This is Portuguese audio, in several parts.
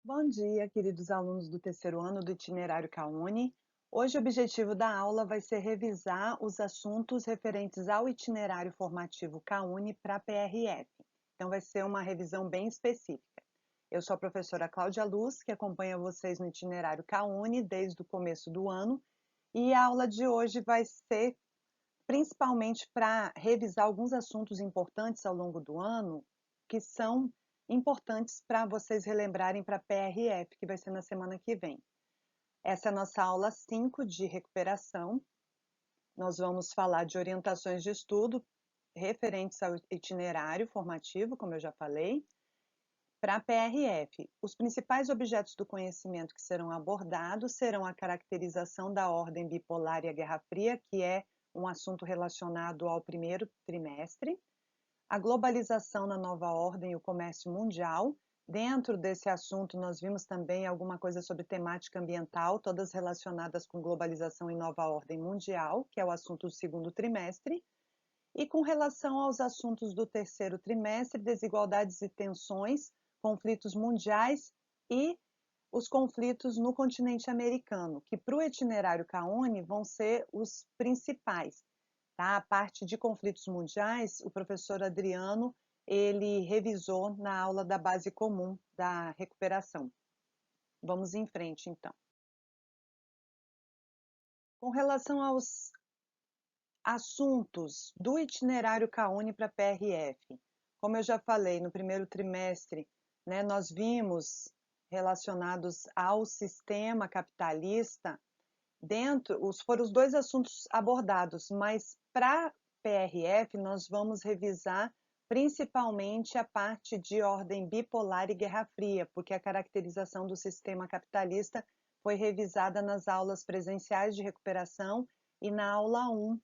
Bom dia, queridos alunos do terceiro ano do itinerário CAUNI. Hoje o objetivo da aula vai ser revisar os assuntos referentes ao itinerário formativo CAUNI para a PRF. Então vai ser uma revisão bem específica. Eu sou a professora Cláudia Luz, que acompanha vocês no itinerário CAUNI desde o começo do ano, e a aula de hoje vai ser principalmente para revisar alguns assuntos importantes ao longo do ano, que são importantes para vocês relembrarem para a PRF, que vai ser na semana que vem. Essa é a nossa aula 5 de recuperação. Nós vamos falar de orientações de estudo referentes ao itinerário formativo, como eu já falei. Para a PRF, os principais objetos do conhecimento que serão abordados serão a caracterização da ordem bipolar e a Guerra Fria, que é um assunto relacionado ao primeiro trimestre, a globalização na nova ordem e o comércio mundial. Dentro desse assunto, nós vimos também alguma coisa sobre temática ambiental, todas relacionadas com globalização e nova ordem mundial, que é o assunto do segundo trimestre. E com relação aos assuntos do terceiro trimestre, desigualdades e tensões, conflitos mundiais e os conflitos no continente americano, que para o itinerário CAUNI vão ser os principais. Tá? A parte de conflitos mundiais, o professor Adriano, ele revisou na aula da base comum da recuperação. Vamos em frente, então. Com relação aos assuntos do itinerário CAUNI para PRF, como eu já falei, no primeiro trimestre, né, nós vimos relacionados ao sistema capitalista, foram os dois assuntos abordados, mas para PRF nós vamos revisar principalmente a parte de ordem bipolar e Guerra Fria, porque a caracterização do sistema capitalista foi revisada nas aulas presenciais de recuperação e na aula 1,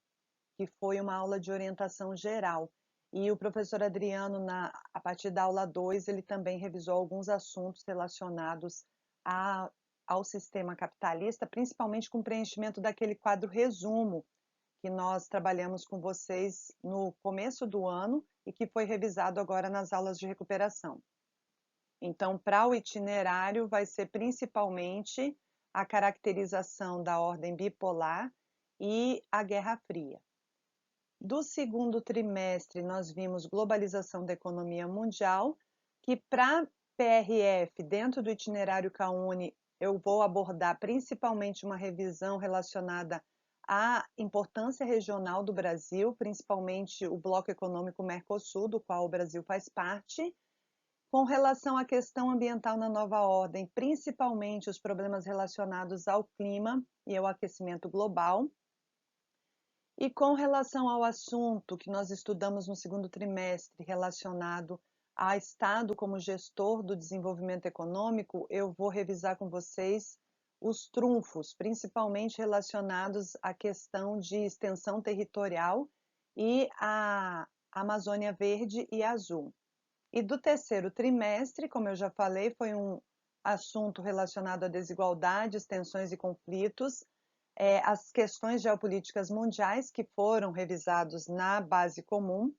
que foi uma aula de orientação geral. E o professor Adriano, a partir da aula 2, ele também revisou alguns assuntos relacionados ao sistema capitalista, principalmente com o preenchimento daquele quadro resumo que nós trabalhamos com vocês no começo do ano e que foi revisado agora nas aulas de recuperação. Então, para o itinerário, vai ser principalmente a caracterização da ordem bipolar e a Guerra Fria. Do segundo trimestre, nós vimos globalização da economia mundial, que para PRF, dentro do itinerário CAUNI, eu vou abordar principalmente uma revisão relacionada à importância regional do Brasil, principalmente o Bloco Econômico Mercosul, do qual o Brasil faz parte, com relação à questão ambiental na nova ordem, principalmente os problemas relacionados ao clima e ao aquecimento global. E com relação ao assunto que nós estudamos no segundo trimestre, relacionado a Estado como gestor do desenvolvimento econômico, eu vou revisar com vocês os trunfos, principalmente relacionados à questão de extensão territorial e a Amazônia Verde e Azul. E do terceiro trimestre, como eu já falei, foi um assunto relacionado a desigualdades, tensões e conflitos, as questões geopolíticas mundiais que foram revisados na base comum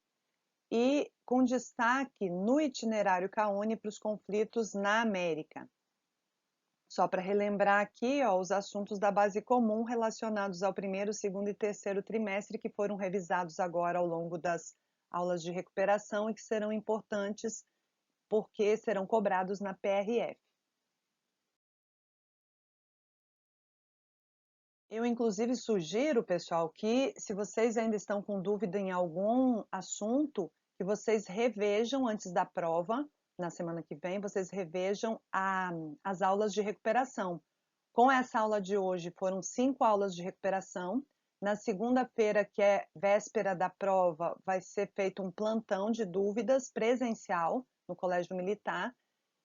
e com destaque no itinerário CAUNI para os conflitos na América. Só para relembrar aqui, ó, os assuntos da base comum relacionados ao primeiro, segundo e terceiro trimestre que foram revisados agora ao longo das aulas de recuperação e que serão importantes porque serão cobrados na PRF. Eu, inclusive, sugiro, pessoal, que se vocês ainda estão com dúvida em algum assunto, que vocês revejam antes da prova, na semana que vem, vocês revejam as aulas de recuperação. Com essa aula de hoje, foram 5 aulas de recuperação. Na segunda-feira, que é véspera da prova, vai ser feito um plantão de dúvidas presencial no Colégio Militar.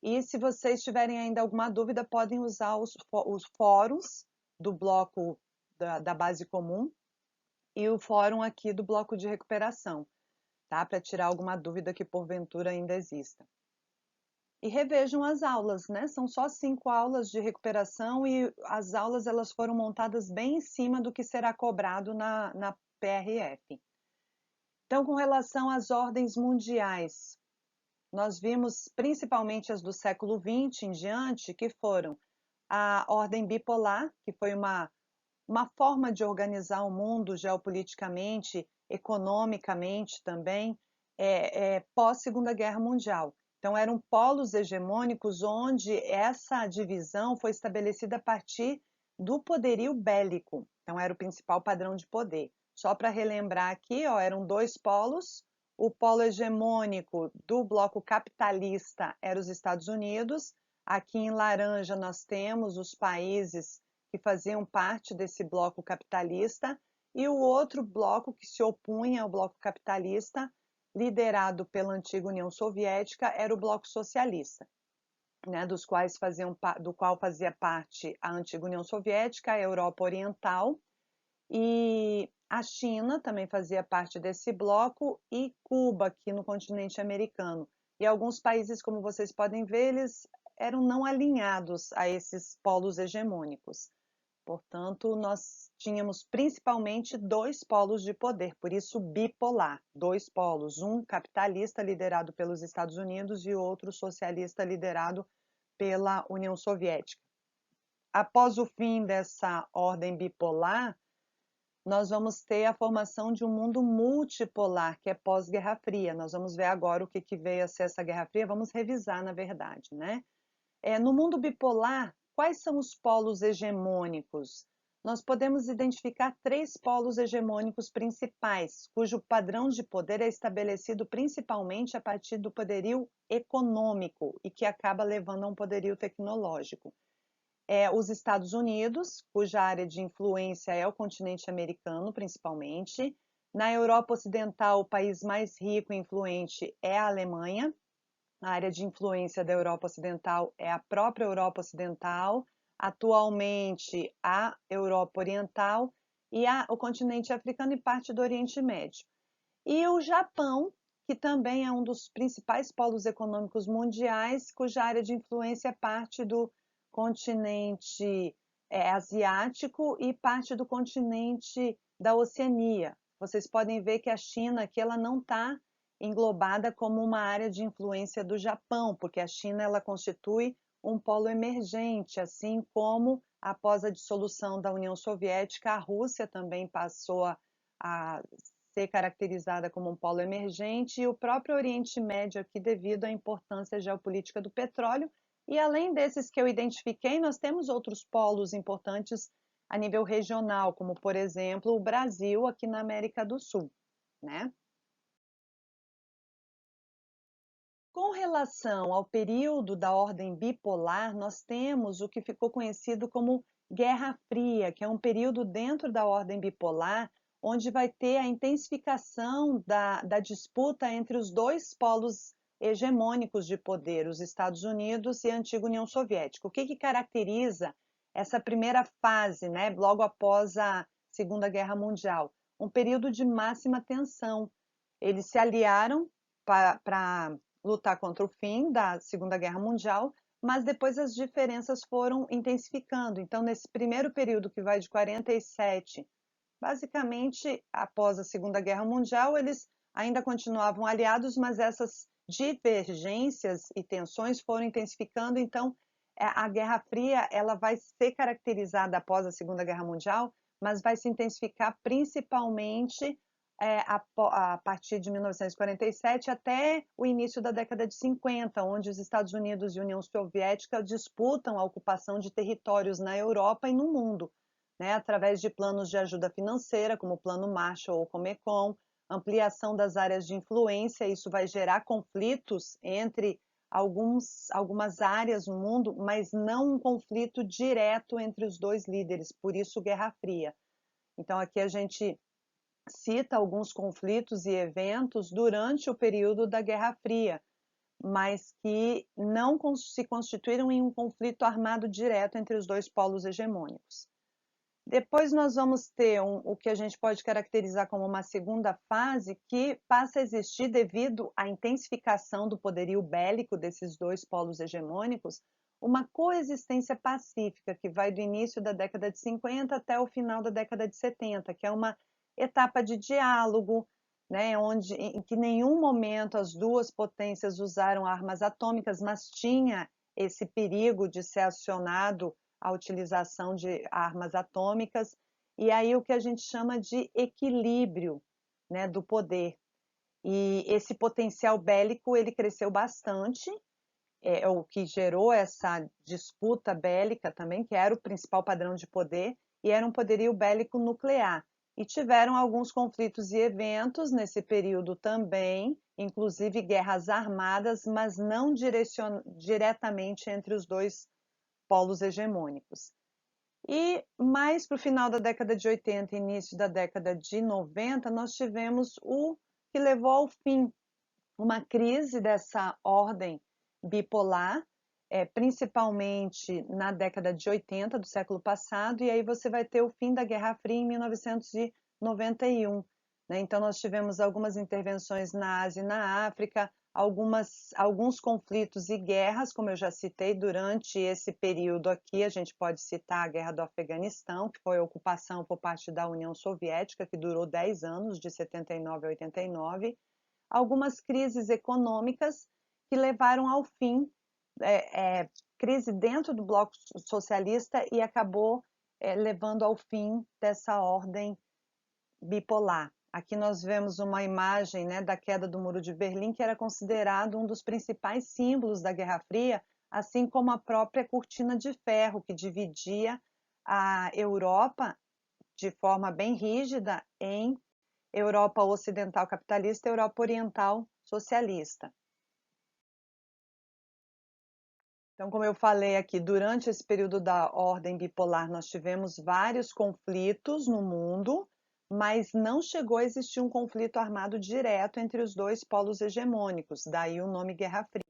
E se vocês tiverem ainda alguma dúvida, podem usar os fóruns do bloco da base comum e o fórum aqui do bloco de recuperação, tá? Para tirar alguma dúvida que porventura ainda exista. E revejam as aulas, né? São só 5 aulas de recuperação e as aulas elas foram montadas bem em cima do que será cobrado na PRF. Então, com relação às ordens mundiais, nós vimos principalmente as do século XX em diante, que foram a ordem bipolar, que foi uma forma de organizar o mundo geopoliticamente, economicamente também, pós-Segunda Guerra Mundial. Então, eram polos hegemônicos onde essa divisão foi estabelecida a partir do poderio bélico. Então, era o principal padrão de poder. Só para relembrar aqui, ó, eram dois polos. O polo hegemônico do bloco capitalista era os Estados Unidos. Aqui em laranja nós temos os países que faziam parte desse bloco capitalista, e o outro bloco que se opunha ao bloco capitalista, liderado pela antiga União Soviética, era o bloco socialista, né, do qual fazia parte a antiga União Soviética, a Europa Oriental, e a China também fazia parte desse bloco, e Cuba, aqui no continente americano. E alguns países, como vocês podem ver, eles eram não alinhados a esses polos hegemônicos. Portanto, nós tínhamos principalmente dois polos de poder, por isso bipolar, dois polos, um capitalista liderado pelos Estados Unidos e outro socialista liderado pela União Soviética. Após o fim dessa ordem bipolar, nós vamos ter a formação de um mundo multipolar, que é pós-Guerra Fria. Nós vamos ver agora o que veio a ser essa Guerra Fria, vamos revisar, na verdade, né? No mundo bipolar, quais são os polos hegemônicos? Nós podemos identificar três polos hegemônicos principais, cujo padrão de poder é estabelecido principalmente a partir do poderio econômico e que acaba levando a um poderio tecnológico. Os Estados Unidos, cuja área de influência é o continente americano, principalmente. Na Europa Ocidental, o país mais rico e influente é a Alemanha. A área de influência da Europa Ocidental é a própria Europa Ocidental, atualmente a Europa Oriental e o continente africano e parte do Oriente Médio. E o Japão, que também é um dos principais polos econômicos mundiais, cuja área de influência é parte do continente asiático e parte do continente da Oceania. Vocês podem ver que a China aqui ela não está englobada como uma área de influência do Japão, porque a China ela constitui um polo emergente, assim como após a dissolução da União Soviética, a Rússia também passou a ser caracterizada como um polo emergente, e o próprio Oriente Médio aqui devido à importância geopolítica do petróleo. E além desses que eu identifiquei, nós temos outros polos importantes a nível regional, como por exemplo o Brasil aqui na América do Sul, né? Com relação ao período da ordem bipolar, nós temos o que ficou conhecido como Guerra Fria, que é um período dentro da ordem bipolar, onde vai ter a intensificação da disputa entre os dois polos hegemônicos de poder, os Estados Unidos e a antiga União Soviética. O que caracteriza essa primeira fase, né, logo após a Segunda Guerra Mundial? Um período de máxima tensão. Eles se aliaram para lutar contra o fim da Segunda Guerra Mundial, mas depois as diferenças foram intensificando. Então, nesse primeiro período que vai de 47, basicamente após a Segunda Guerra Mundial, eles ainda continuavam aliados, mas essas divergências e tensões foram intensificando. Então, a Guerra Fria ela vai ser caracterizada após a Segunda Guerra Mundial, mas vai se intensificar principalmente a partir de 1947 até o início da década de 50, onde os Estados Unidos e a União Soviética disputam a ocupação de territórios na Europa e no mundo, né, através de planos de ajuda financeira, como o Plano Marshall ou Comecon, ampliação das áreas de influência. Isso vai gerar conflitos entre algumas áreas no mundo, mas não um conflito direto entre os dois líderes, por isso Guerra Fria. Então aqui a gente cita alguns conflitos e eventos durante o período da Guerra Fria, mas que não se constituíram em um conflito armado direto entre os dois polos hegemônicos. Depois nós vamos ter o que a gente pode caracterizar como uma segunda fase, que passa a existir devido à intensificação do poderio bélico desses dois polos hegemônicos, uma coexistência pacífica que vai do início da década de 50 até o final da década de 70, que é uma etapa de diálogo, né, em que nenhum momento as duas potências usaram armas atômicas, mas tinha esse perigo de ser acionado a utilização de armas atômicas, e aí o que a gente chama de equilíbrio, né, do poder. E esse potencial bélico ele cresceu bastante, o que gerou essa disputa bélica também, que era o principal padrão de poder, e era um poderio bélico nuclear. E tiveram alguns conflitos e eventos nesse período também, inclusive guerras armadas, mas não diretamente entre os dois polos hegemônicos. E mais para o final da década de 80 e início da década de 90, nós tivemos o que levou ao fim uma crise dessa ordem bipolar, principalmente na década de 80 do século passado, e aí você vai ter o fim da Guerra Fria em 1991. Né? Então, nós tivemos algumas intervenções na Ásia e na África, alguns conflitos e guerras, como eu já citei, durante esse período aqui, a gente pode citar a Guerra do Afeganistão, que foi a ocupação por parte da União Soviética, que durou 10 anos, de 79 a 89, algumas crises econômicas que levaram ao fim, crise dentro do bloco socialista e acabou levando ao fim dessa ordem bipolar. Aqui nós vemos uma imagem, né, da queda do Muro de Berlim, que era considerado um dos principais símbolos da Guerra Fria, assim como a própria cortina de ferro, que dividia a Europa de forma bem rígida em Europa ocidental capitalista e Europa oriental socialista. Então, como eu falei aqui, durante esse período da ordem bipolar, nós tivemos vários conflitos no mundo, mas não chegou a existir um conflito armado direto entre os dois polos hegemônicos, daí o nome Guerra Fria.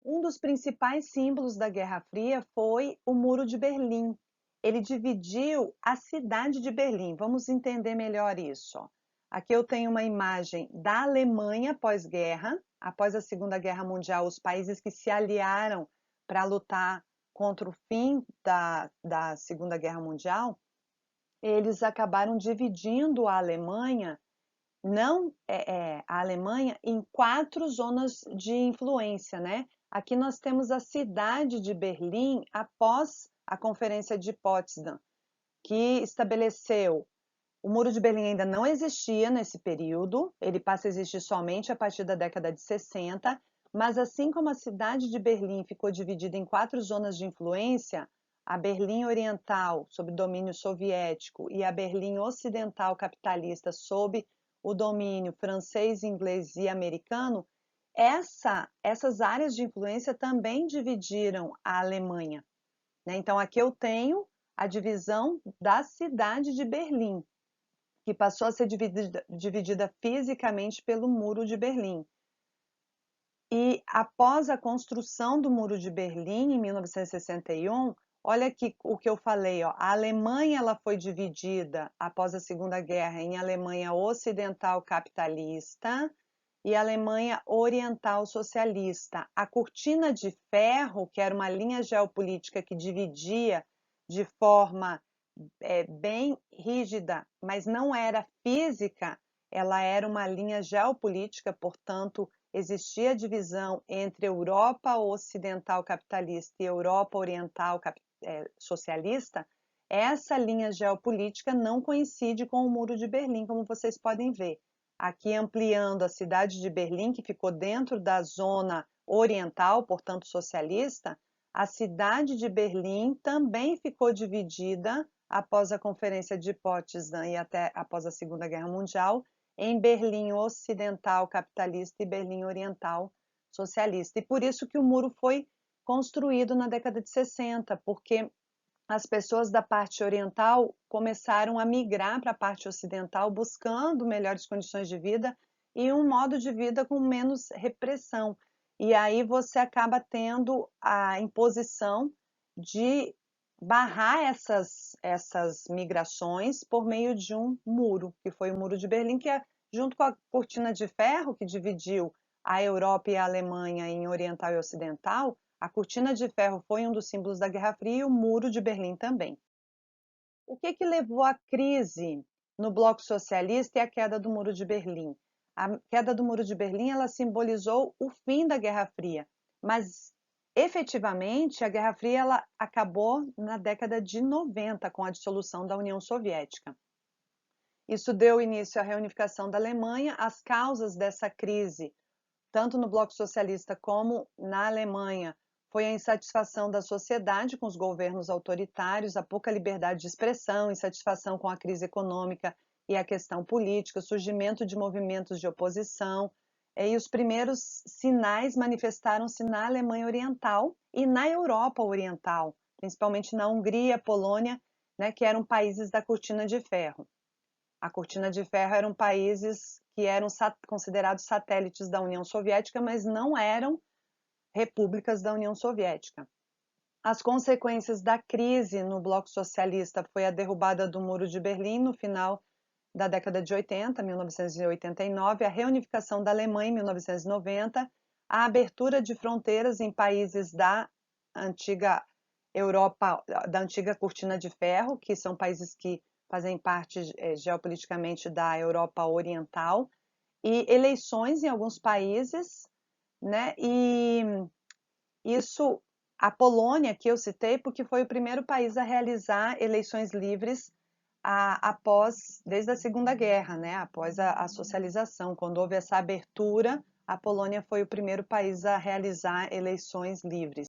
Um dos principais símbolos da Guerra Fria foi o Muro de Berlim. Ele dividiu a cidade de Berlim. Vamos entender melhor isso. Aqui eu tenho uma imagem da Alemanha pós-guerra, após a Segunda Guerra Mundial, os países que se aliaram para lutar contra o fim da Segunda Guerra Mundial, eles acabaram dividindo a Alemanha, não a Alemanha, em 4 zonas de influência, né? Aqui nós temos a cidade de Berlim após a Conferência de Potsdam, que estabeleceu. O Muro de Berlim ainda não existia nesse período, ele passa a existir somente a partir da década de 60, mas assim como a cidade de Berlim ficou dividida em 4 zonas de influência, a Berlim Oriental, sob domínio soviético, e a Berlim Ocidental capitalista, sob o domínio francês, inglês e americano, essas áreas de influência também dividiram a Alemanha. Né? Então, aqui eu tenho a divisão da cidade de Berlim, que passou a ser dividida fisicamente pelo Muro de Berlim. E após a construção do Muro de Berlim, em 1961, olha aqui o que eu falei, ó, a Alemanha ela foi dividida após a Segunda Guerra em Alemanha Ocidental capitalista e Alemanha Oriental socialista. A cortina de ferro, que era uma linha geopolítica que dividia de forma bem rígida, mas não era física, ela era uma linha geopolítica, portanto, existia divisão entre Europa Ocidental capitalista e Europa Oriental socialista. Essa linha geopolítica não coincide com o Muro de Berlim, como vocês podem ver. Aqui ampliando a cidade de Berlim, que ficou dentro da zona oriental, portanto socialista, a cidade de Berlim também ficou dividida após a Conferência de Potsdam e até após a Segunda Guerra Mundial, em Berlim Ocidental capitalista e Berlim Oriental socialista. E por isso que o muro foi construído na década de 60, porque as pessoas da parte oriental começaram a migrar para a parte ocidental buscando melhores condições de vida e um modo de vida com menos repressão. E aí você acaba tendo a imposição de barrar essas migrações por meio de um muro, que foi o Muro de Berlim, que junto com a cortina de ferro que dividiu a Europa e a Alemanha em oriental e ocidental, a cortina de ferro foi um dos símbolos da Guerra Fria e o Muro de Berlim também. O que levou à crise no bloco socialista e a queda do Muro de Berlim. A queda do Muro de Berlim, ela simbolizou o fim da Guerra Fria, mas efetivamente a Guerra Fria ela acabou na década de 90 com a dissolução da União Soviética. Isso deu início à reunificação da Alemanha. As causas dessa crise, tanto no bloco socialista como na Alemanha, foi a insatisfação da sociedade com os governos autoritários, a pouca liberdade de expressão, insatisfação com a crise econômica e a questão política, o surgimento de movimentos de oposição, e os primeiros sinais manifestaram-se na Alemanha Oriental e na Europa Oriental, principalmente na Hungria, Polônia, né, que eram países da Cortina de Ferro. A Cortina de Ferro eram países que eram considerados satélites da União Soviética, mas não eram repúblicas da União Soviética. As consequências da crise no bloco socialista foi a derrubada do Muro de Berlim no final da década de 80, 1989, a reunificação da Alemanha em 1990, a abertura de fronteiras em países da antiga Europa, da antiga Cortina de Ferro, que são países que fazem parte geopoliticamente da Europa Oriental, e eleições em alguns países, né? E isso, a Polônia, que eu citei, porque foi o primeiro país a realizar eleições livres desde a Segunda Guerra, né? Após a socialização, quando houve essa abertura, a Polônia foi o primeiro país a realizar eleições livres.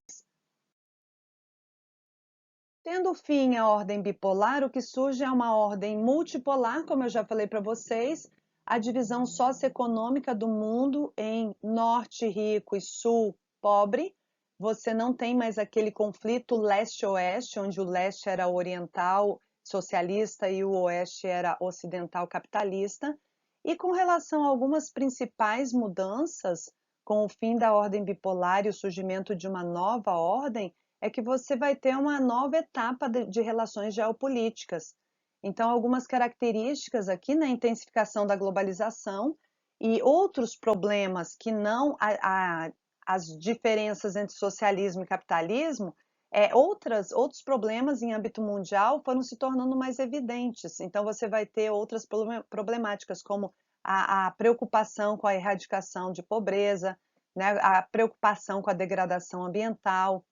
Tendo fim a ordem bipolar, o que surge é uma ordem multipolar, como eu já falei para vocês, a divisão socioeconômica do mundo em norte rico e sul pobre. Você não tem mais aquele conflito leste-oeste, onde o leste era oriental socialista e o oeste era ocidental capitalista. E com relação a algumas principais mudanças, com o fim da ordem bipolar e o surgimento de uma nova ordem, é que você vai ter uma nova etapa de relações geopolíticas. Então, algumas características aqui na intensificação da globalização e outros problemas que não as diferenças entre socialismo e capitalismo, outros problemas em âmbito mundial foram se tornando mais evidentes. Então, você vai ter outras problemáticas, como a preocupação com a erradicação de pobreza, né, a preocupação com a degradação ambiental.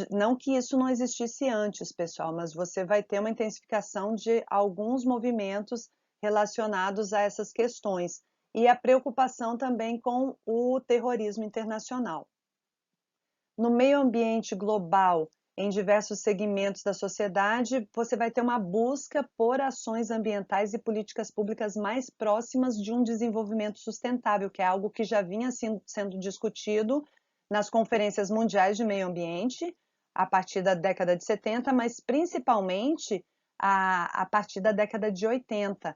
Não que isso não existisse antes, pessoal, mas você vai ter uma intensificação de alguns movimentos relacionados a essas questões e a preocupação também com o terrorismo internacional. No meio ambiente global, em diversos segmentos da sociedade, você vai ter uma busca por ações ambientais e políticas públicas mais próximas de um desenvolvimento sustentável, que é algo que já vinha sendo discutido nas conferências mundiais de meio ambiente, a partir da década de 70, mas principalmente a partir da década de 80,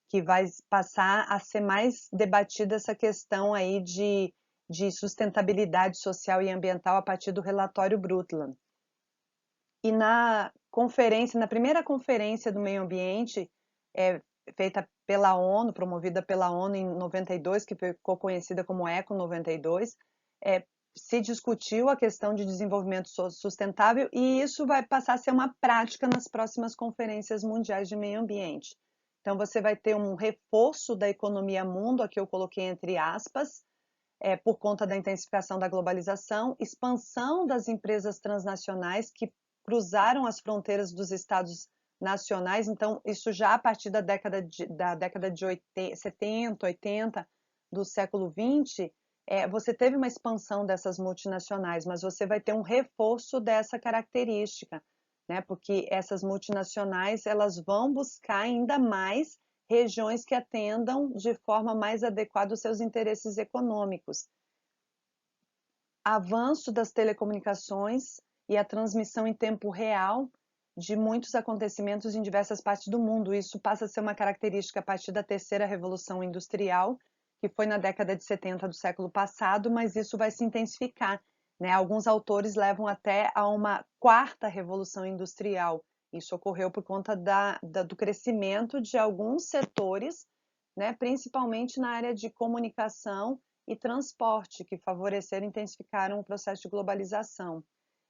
que vai passar a ser mais debatida essa questão aí de sustentabilidade social e ambiental a partir do relatório Brundtland. E na primeira conferência do meio ambiente, feita pela ONU, promovida pela ONU em 92, que ficou conhecida como ECO 92, se discutiu a questão de desenvolvimento sustentável e isso vai passar a ser uma prática nas próximas conferências mundiais de meio ambiente. Então, você vai ter um reforço da economia mundo, aqui eu coloquei entre aspas, por conta da intensificação da globalização, expansão das empresas transnacionais que cruzaram as fronteiras dos estados nacionais, então isso já a partir da década de 70, 80 do século 20, você teve uma expansão dessas multinacionais, mas você vai ter um reforço dessa característica, né? Porque essas multinacionais elas vão buscar ainda mais regiões que atendam de forma mais adequada os seus interesses econômicos. Avanço das telecomunicações e a transmissão em tempo real de muitos acontecimentos em diversas partes do mundo. Isso passa a ser uma característica a partir da terceira revolução industrial, que foi na década de 70 do século passado, mas isso vai se intensificar, né? Alguns autores levam até a uma quarta revolução industrial. Isso ocorreu por conta do crescimento de alguns setores, né? Principalmente na área de comunicação e transporte, que favoreceram e intensificaram o processo de globalização.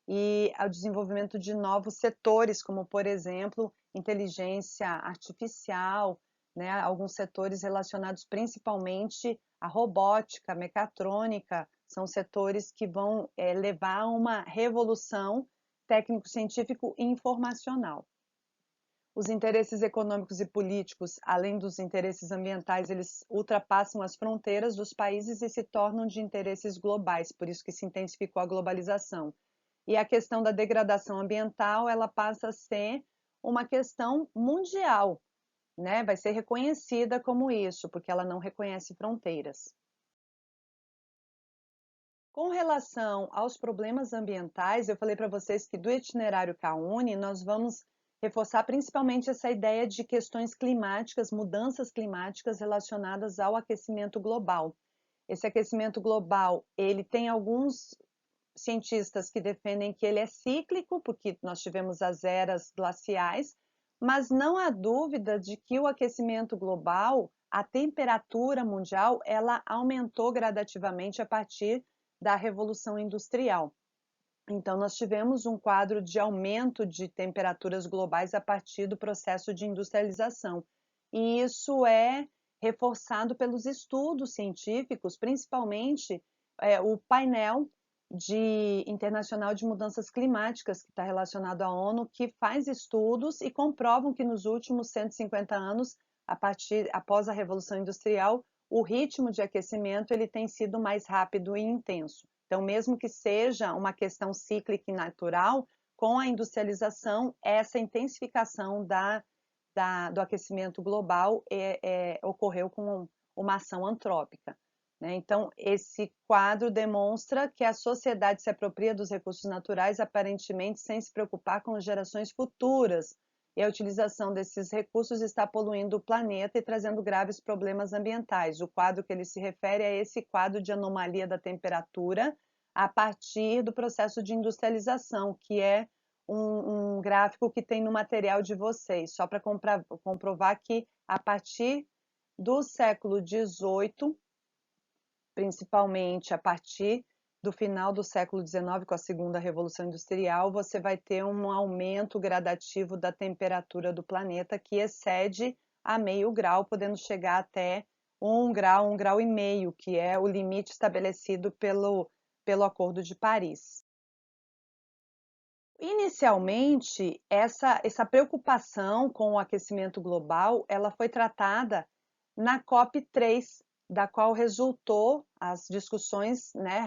E ao desenvolvimento de novos setores, como, por exemplo, inteligência artificial, né, alguns setores relacionados principalmente à robótica, mecatrônica, são setores que vão levar a uma revolução técnico-científico e informacional. Os interesses econômicos e políticos, além dos interesses ambientais, eles ultrapassam as fronteiras dos países e se tornam de interesses globais, por isso que se intensificou a globalização. E a questão da degradação ambiental, ela passa a ser uma questão mundial, né? Vai ser reconhecida como isso, porque ela não reconhece fronteiras. Com relação aos problemas ambientais, eu falei para vocês que do itinerário CAUNI nós vamos reforçar principalmente essa ideia de questões climáticas, mudanças climáticas relacionadas ao aquecimento global. Esse aquecimento global, ele tem alguns cientistas que defendem que ele é cíclico, porque nós tivemos as eras glaciais, mas não há dúvida de que o aquecimento global, a temperatura mundial, ela aumentou gradativamente a partir da Revolução Industrial. Então, nós tivemos um quadro de aumento de temperaturas globais a partir do processo de industrialização. E isso é reforçado pelos estudos científicos, principalmente o painel internacional de mudanças climáticas, que está relacionado à ONU, que faz estudos e comprovam que nos últimos 150 anos, após a Revolução Industrial, o ritmo de aquecimento ele tem sido mais rápido e intenso. Então, mesmo que seja uma questão cíclica e natural, com a industrialização, essa intensificação do aquecimento global ocorreu com uma ação antrópica. Né? Então, esse quadro demonstra que a sociedade se apropria dos recursos naturais, aparentemente sem se preocupar com as gerações futuras, e a utilização desses recursos está poluindo o planeta e trazendo graves problemas ambientais. O quadro que ele se refere é esse quadro de anomalia da temperatura a partir do processo de industrialização, que é um gráfico que tem no material de vocês, só para comprovar que a partir do século XVIII, principalmente a partir do final do século XIX, com a segunda Revolução Industrial, você vai ter um aumento gradativo da temperatura do planeta que excede a meio grau, podendo chegar até 1 grau e meio, que é o limite estabelecido pelo Acordo de Paris. Inicialmente, essa preocupação com o aquecimento global, ela foi tratada na COP3, da qual resultou as discussões, né,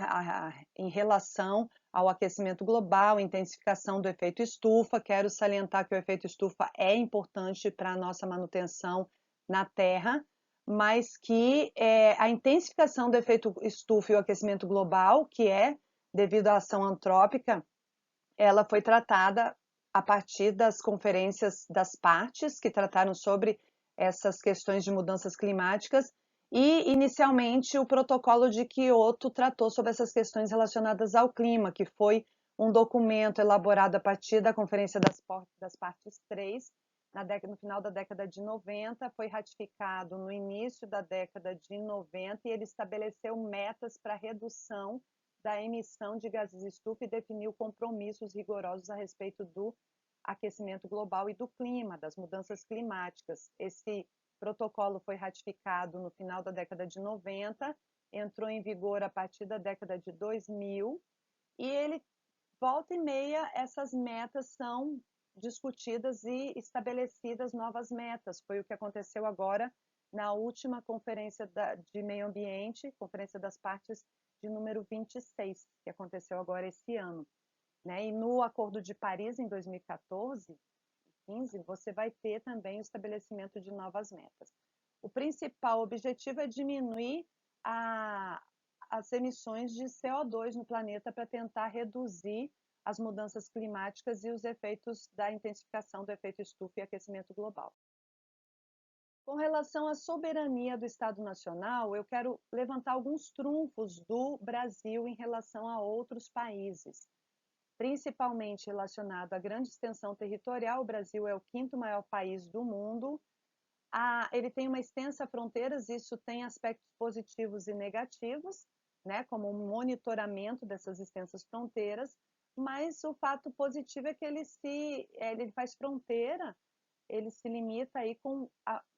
em relação ao aquecimento global, intensificação do efeito estufa. Quero salientar que o efeito estufa é importante para a nossa manutenção na Terra, mas que a intensificação do efeito estufa e o aquecimento global, que é devido à ação antrópica, ela foi tratada a partir das conferências das partes, que trataram sobre essas questões de mudanças climáticas, e inicialmente o protocolo de Kyoto tratou sobre essas questões relacionadas ao clima, que foi um documento elaborado a partir da Conferência das Partes 3, no final da década de 90, foi ratificado no início da década de 90 e ele estabeleceu metas para redução da emissão de gases estufa e definiu compromissos rigorosos a respeito do aquecimento global e do clima, das mudanças climáticas. Esse protocolo foi ratificado no final da década de 90, entrou em vigor a partir da década de 2000 e ele, volta e meia, essas metas são discutidas e estabelecidas novas metas. Foi o que aconteceu agora na última conferência de meio ambiente, Conferência das Partes de número 26, que aconteceu agora esse ano. Né? E no Acordo de Paris, em 2014, 15, você vai ter também o estabelecimento de novas metas. O principal objetivo é diminuir as emissões de CO2 no planeta para tentar reduzir as mudanças climáticas e os efeitos da intensificação do efeito estufa e aquecimento global. Com relação à soberania do Estado Nacional, eu quero levantar alguns trunfos do Brasil em relação a outros países, principalmente relacionado à grande extensão territorial. O Brasil é o 5º maior país do mundo. Ele tem uma extensa fronteira, isso tem aspectos positivos e negativos, né, como o monitoramento dessas extensas fronteiras, mas o fato positivo é que ele faz fronteira ele se limita aí com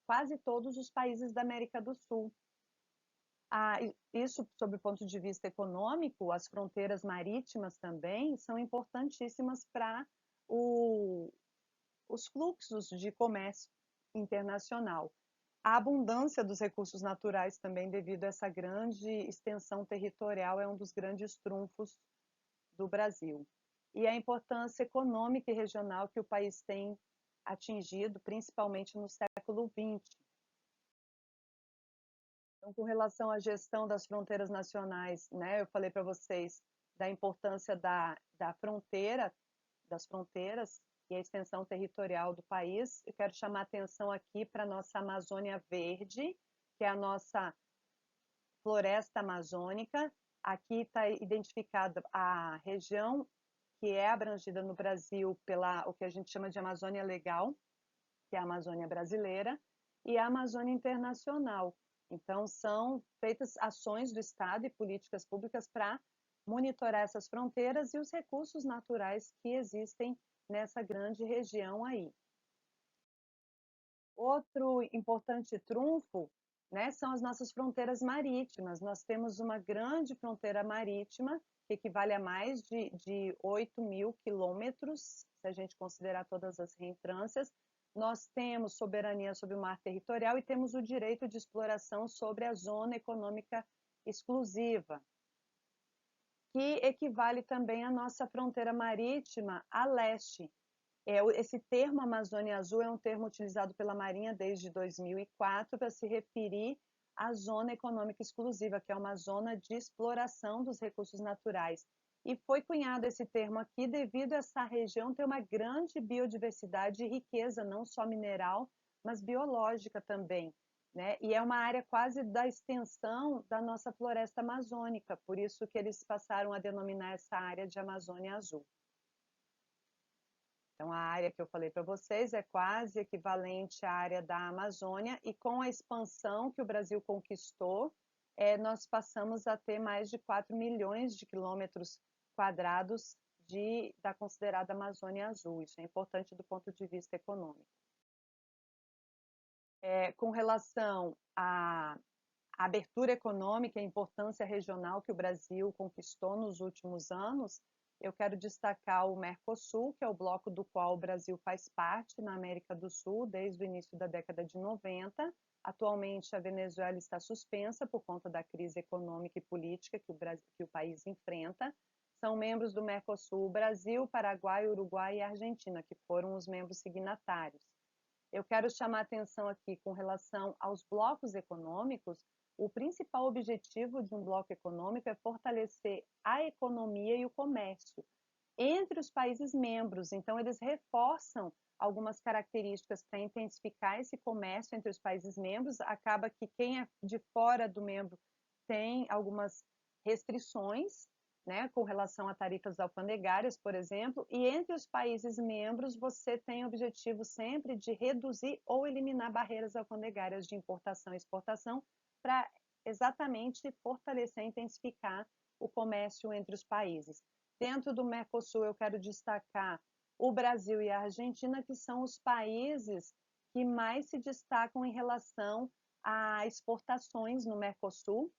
quase todos os países da América do Sul. Isso, sob o ponto de vista econômico, as fronteiras marítimas também são importantíssimas para os fluxos de comércio internacional. A abundância dos recursos naturais também, devido a essa grande extensão territorial, é um dos grandes trunfos do Brasil. E a importância econômica e regional que o país tem atingido, principalmente no século XX. Então, com relação à gestão das fronteiras nacionais, né, eu falei para vocês da importância da fronteira, das fronteiras e a extensão territorial do país. Eu quero chamar a atenção aqui para a nossa Amazônia Verde, que é a nossa floresta amazônica. Aqui está identificada a região que é abrangida no Brasil pela o que a gente chama de Amazônia Legal, que é a Amazônia brasileira, e a Amazônia Internacional. Então, são feitas ações do Estado e políticas públicas para monitorar essas fronteiras e os recursos naturais que existem nessa grande região aí. Outro importante trunfo, né, são as nossas fronteiras marítimas. Nós temos uma grande fronteira marítima, que equivale a mais de 8.000 quilômetros, se a gente considerar todas as reentrâncias. Nós temos soberania sobre o mar territorial e temos o direito de exploração sobre a zona econômica exclusiva, que equivale também à nossa fronteira marítima a leste. Esse termo Amazônia Azul é um termo utilizado pela Marinha desde 2004 para se referir à zona econômica exclusiva, que é uma zona de exploração dos recursos naturais. E foi cunhado esse termo aqui devido a essa região ter uma grande biodiversidade e riqueza, não só mineral, mas biológica também, né? E é uma área quase da extensão da nossa floresta amazônica, por isso que eles passaram a denominar essa área de Amazônia Azul. Então, a área que eu falei para vocês é quase equivalente à área da Amazônia, e com a expansão que o Brasil conquistou, nós passamos a ter mais de 4 milhões de quilômetros quadrados da considerada Amazônia Azul. Isso é importante do ponto de vista econômico. Com relação à abertura econômica e a importância regional que o Brasil conquistou nos últimos anos, eu quero destacar o Mercosul, que é o bloco do qual o Brasil faz parte na América do Sul desde o início da década de 90. Atualmente, a Venezuela está suspensa por conta da crise econômica e política que o país enfrenta. São membros do Mercosul o Brasil, Paraguai, Uruguai e Argentina, que foram os membros signatários. Eu quero chamar a atenção aqui com relação aos blocos econômicos. O principal objetivo de um bloco econômico é fortalecer a economia e o comércio entre os países membros. Então, eles reforçam algumas características para intensificar esse comércio entre os países membros. Acaba que quem é de fora do membro tem algumas restrições, né, com relação a tarifas alfandegárias, por exemplo, e entre os países membros você tem o objetivo sempre de reduzir ou eliminar barreiras alfandegárias de importação e exportação para exatamente fortalecer e intensificar o comércio entre os países. Dentro do Mercosul, eu quero destacar o Brasil e a Argentina, que são os países que mais se destacam em relação a exportações no Mercosul.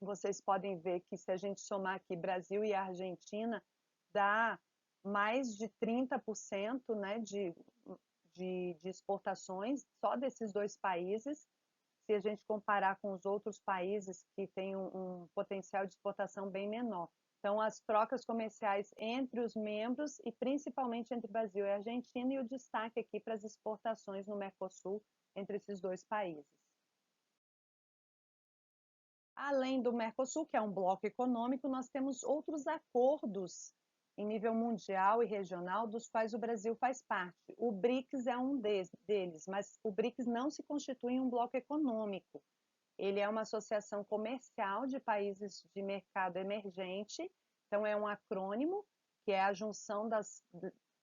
Vocês podem ver que se a gente somar aqui Brasil e Argentina, dá mais de 30%, né, de exportações só desses dois países. Se a gente comparar com os outros países que têm um potencial de exportação bem menor. Então, as trocas comerciais entre os membros e principalmente entre Brasil e Argentina, e o destaque aqui para as exportações no Mercosul entre esses dois países. Além do Mercosul, que é um bloco econômico, nós temos outros acordos em nível mundial e regional, dos quais o Brasil faz parte. O BRICS é um deles, mas o BRICS não se constitui em um bloco econômico. Ele é uma associação comercial de países de mercado emergente, então é um acrônimo, que é a junção das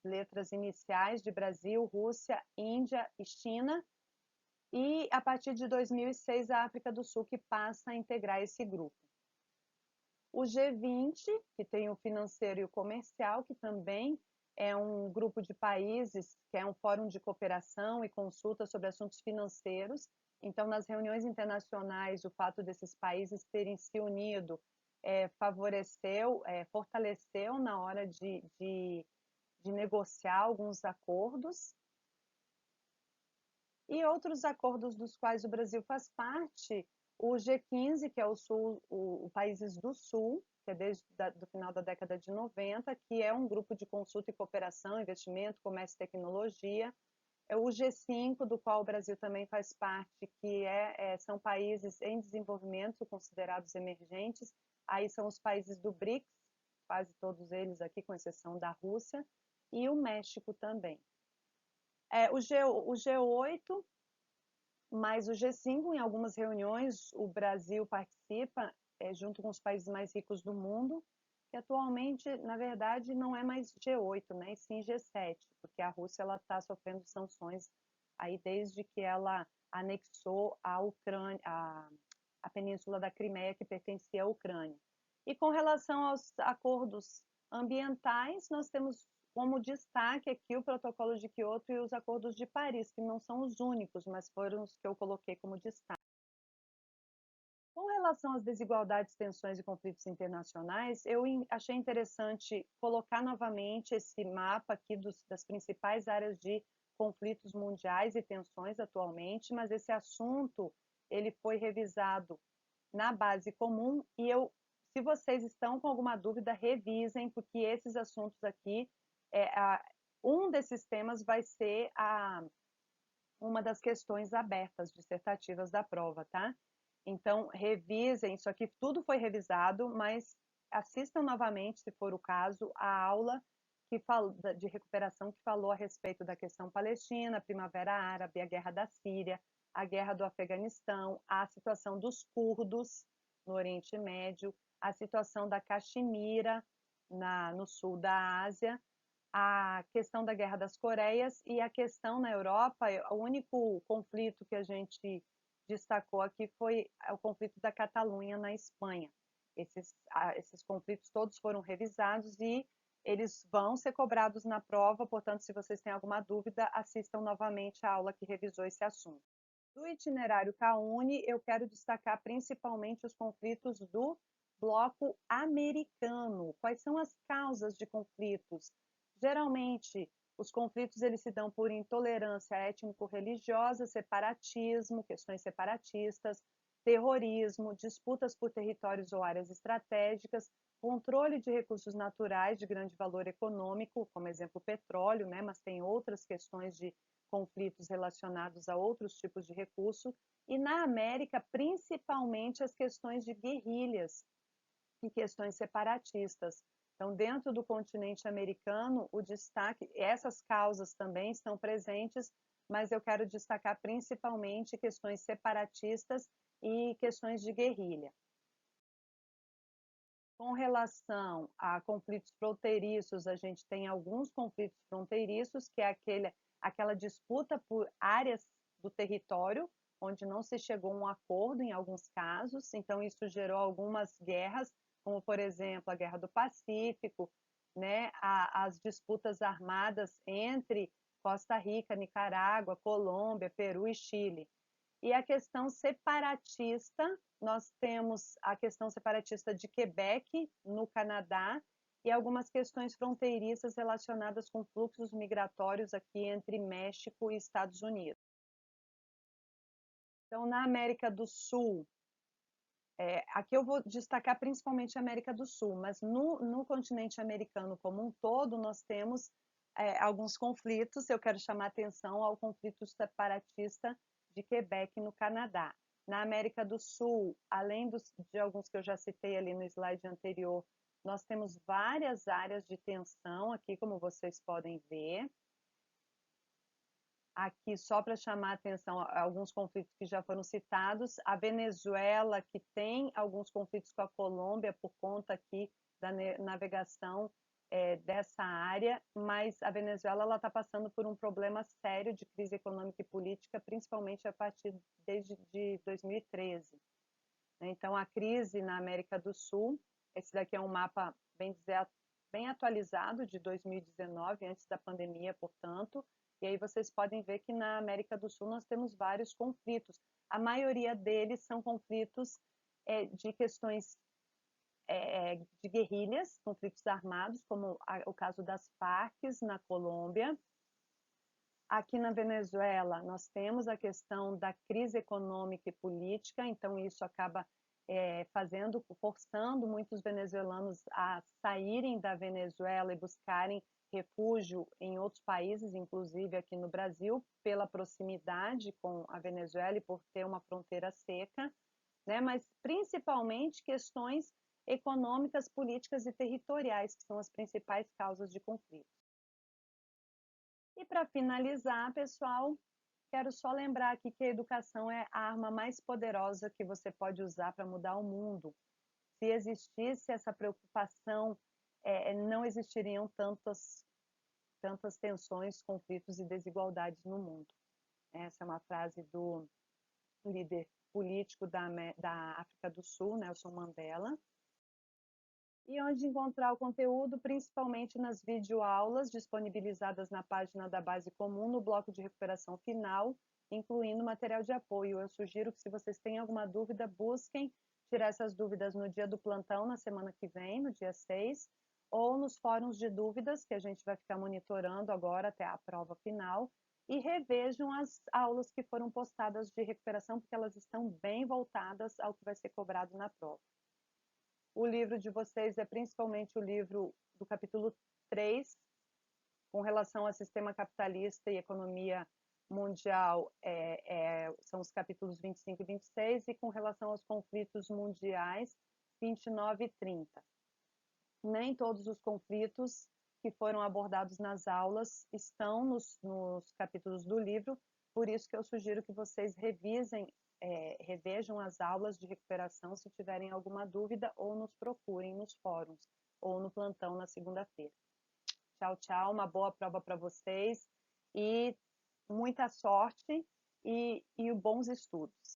letras iniciais de Brasil, Rússia, Índia e China, e a partir de 2006 a África do Sul que passa a integrar esse grupo. O G20, que tem o financeiro e o comercial, que também é um grupo de países que é um fórum de cooperação e consulta sobre assuntos financeiros. Então, nas reuniões internacionais, o fato desses países terem se unido favoreceu, fortaleceu na hora de negociar alguns acordos. E outros acordos dos quais o Brasil faz parte, o G15, que é o países do Sul, que é desde o final da década de 90, que é um grupo de consulta e cooperação, investimento, comércio e tecnologia. É o G5, do qual o Brasil também faz parte, que são países em desenvolvimento, considerados emergentes. Aí são os países do BRICS, quase todos eles aqui, com exceção da Rússia, e o México também. O G8, mas o G5, em algumas reuniões, o Brasil participa junto com os países mais ricos do mundo, que atualmente, na verdade, não é mais G8, né, e sim G7, porque a Rússia está sofrendo sanções aí desde que ela anexou a Ucrânia, a península da Crimeia, que pertencia à Ucrânia. E com relação aos acordos ambientais, nós temos como destaque aqui o Protocolo de Quioto e os Acordos de Paris, que não são os únicos, mas foram os que eu coloquei como destaque. Com relação às desigualdades, tensões e conflitos internacionais, eu achei interessante colocar novamente esse mapa aqui das principais áreas de conflitos mundiais e tensões atualmente, mas esse assunto ele foi revisado na base comum e se vocês estão com alguma dúvida, revisem, porque esses assuntos aqui, um desses temas vai ser uma das questões abertas dissertativas da prova, tá? Então, revisem, isso aqui tudo foi revisado, mas assistam novamente, se for o caso, a aula de recuperação que falou a respeito da questão palestina, a Primavera Árabe, a Guerra da Síria, a Guerra do Afeganistão, a situação dos curdos no Oriente Médio, a situação da Caxemira no sul da Ásia, a questão da Guerra das Coreias e a questão na Europa, o único conflito que a gente destacou aqui foi o conflito da Catalunha na Espanha. Esses conflitos todos foram revisados e eles vão ser cobrados na prova, portanto, se vocês têm alguma dúvida, assistam novamente a aula que revisou esse assunto. Do itinerário CAUNI, eu quero destacar principalmente os conflitos do bloco americano. Quais são as causas de conflitos? Geralmente, os conflitos eles se dão por intolerância étnico-religiosa, separatismo, questões separatistas, terrorismo, disputas por territórios ou áreas estratégicas, controle de recursos naturais de grande valor econômico, como exemplo o petróleo, né, mas tem outras questões de conflitos relacionados a outros tipos de recurso, e na América, principalmente as questões de guerrilhas e questões separatistas. Então, dentro do continente americano, o destaque, essas causas também estão presentes, mas eu quero destacar principalmente questões separatistas e questões de guerrilha. Com relação a conflitos fronteiriços, a gente tem alguns conflitos fronteiriços, que é aquela disputa por áreas do território, onde não se chegou a um acordo em alguns casos, então isso gerou algumas guerras, como, por exemplo, a Guerra do Pacífico, né, as disputas armadas entre Costa Rica, Nicarágua, Colômbia, Peru e Chile. E a questão separatista, nós temos a questão separatista de Quebec, no Canadá, e algumas questões fronteiriças relacionadas com fluxos migratórios aqui entre México e Estados Unidos. Então, na América do Sul, aqui eu vou destacar principalmente a América do Sul, mas no continente americano como um todo, nós temos alguns conflitos. Eu quero chamar atenção ao conflito separatista de Quebec, no Canadá. Na América do Sul, além de alguns que eu já citei ali no slide anterior, nós temos várias áreas de tensão aqui, como vocês podem ver. Aqui, só para chamar a atenção a alguns conflitos que já foram citados, a Venezuela, que tem alguns conflitos com a Colômbia por conta aqui da navegação dessa área, mas a Venezuela está passando por um problema sério de crise econômica e política, principalmente desde 2013. Então, a crise na América do Sul, esse daqui é um mapa, bem dizer, bem atualizado de 2019, antes da pandemia, portanto, e aí vocês podem ver que na América do Sul nós temos vários conflitos. A maioria deles são conflitos de questões de guerrilhas, conflitos armados, como o caso das Farc na Colômbia. Aqui na Venezuela, nós temos a questão da crise econômica e política, então isso acaba forçando muitos venezuelanos a saírem da Venezuela e buscarem refúgio em outros países, inclusive aqui no Brasil, pela proximidade com a Venezuela e por ter uma fronteira seca, né? Mas principalmente questões econômicas, políticas e territoriais, que são as principais causas de conflito. E para finalizar, pessoal, quero só lembrar aqui que a educação é a arma mais poderosa que você pode usar para mudar o mundo. Se existisse essa preocupação, não existiriam tantas tensões, conflitos e desigualdades no mundo. Essa é uma frase do líder político da África do Sul, Nelson Mandela. E onde encontrar o conteúdo, principalmente nas videoaulas disponibilizadas na página da Base Comum, no bloco de recuperação final, incluindo material de apoio. Eu sugiro que, se vocês têm alguma dúvida, busquem tirar essas dúvidas no dia do plantão, na semana que vem, no dia 6, ou nos fóruns de dúvidas, que a gente vai ficar monitorando agora até a prova final, e revejam as aulas que foram postadas de recuperação, porque elas estão bem voltadas ao que vai ser cobrado na prova. O livro de vocês é principalmente o livro do capítulo 3, com relação ao sistema capitalista e economia mundial, são os capítulos 25 e 26, e com relação aos conflitos mundiais, 29 e 30. Nem todos os conflitos que foram abordados nas aulas estão nos capítulos do livro, por isso que eu sugiro que vocês revejam as aulas de recuperação se tiverem alguma dúvida, ou nos procurem nos fóruns, ou no plantão na segunda-feira. Tchau, tchau, uma boa prova para vocês, e muita sorte e bons estudos.